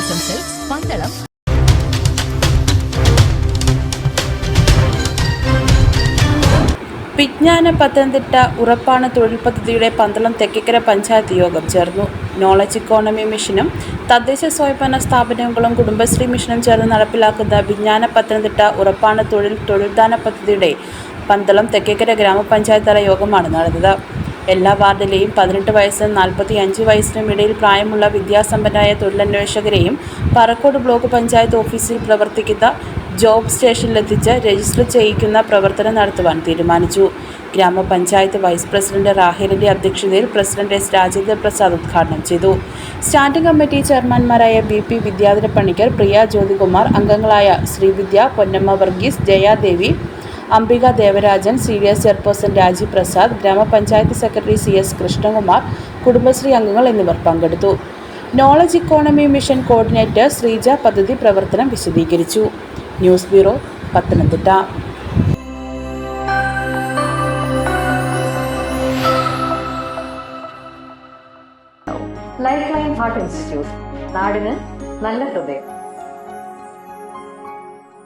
ആശംസകൾ പന്തളം. വിജ്ഞാന പത്തനംതിട്ട ഉറപ്പാണ് തൊഴിൽ പദ്ധതിയുടെ പന്തളം തെക്കേക്കര പഞ്ചായത്ത് യോഗം ചേർന്നു. നോളജ് ഇക്കോണമി മിഷനും തദ്ദേശ സ്വയംഭരണ സ്ഥാപനങ്ങളും കുടുംബശ്രീ മിഷനും ചേർന്ന് നടപ്പിലാക്കുന്ന വിജ്ഞാന പത്തനംതിട്ട ഉറപ്പാണ് തൊഴിൽദാന പദ്ധതിയുടെ പന്തളം തെക്കേക്കര ഗ്രാമപഞ്ചായത്ത് തല യോഗമാണ് നടന്നത്. എല്ലാ വാർഡിലെയും 18 വയസ്സിനും 45 വയസ്സിനും ഇടയിൽ പ്രായമുള്ള വിദ്യാസമ്പന്നരായ തൊഴിലന്വേഷകരെയും പറക്കോട് ബ്ലോക്ക് പഞ്ചായത്ത് ഓഫീസിൽ പ്രവർത്തിക്കുന്ന ജോബ് സ്റ്റേഷനിലെത്തിച്ച് രജിസ്റ്റർ ചെയ്യിക്കുന്ന പ്രവർത്തനം നടത്തുവാൻ തീരുമാനിച്ചു. ഗ്രാമപഞ്ചായത്ത് വൈസ് പ്രസിഡന്റ് റാഹിലിന്റെ അധ്യക്ഷതയിൽ പ്രസിഡന്റ് എസ് രാജേന്ദ്ര പ്രസാദ് ഉദ്ഘാടനം ചെയ്തു. സ്റ്റാൻഡിംഗ് കമ്മിറ്റി ചെയർമാൻമാരായ BP വിദ്യാധര പണിക്കർ, പ്രിയ ജ്യോതികുമാർ, അംഗങ്ങളായ ശ്രീവിദ്യ, പൊന്നമ്മ വർഗീസ്, ജയാദേവി, അംബിക ദേവരാജൻ, CDS ചെയർപേഴ്സൺ രാജി പ്രസാദ്, ഗ്രാമപഞ്ചായത്ത് സെക്രട്ടറി CS കൃഷ്ണകുമാർ, കുടുംബശ്രീ അംഗങ്ങൾ എന്നിവർ പങ്കെടുത്തു. Knowledge economy mission coordinator Sreeja പദ്ധതി പ്രവർത്തനം വിശദീകരിച്ചു. News bureau, Pathanamthitta. Life line heart institute, നാടിന് നല്ല ഹൃദയം.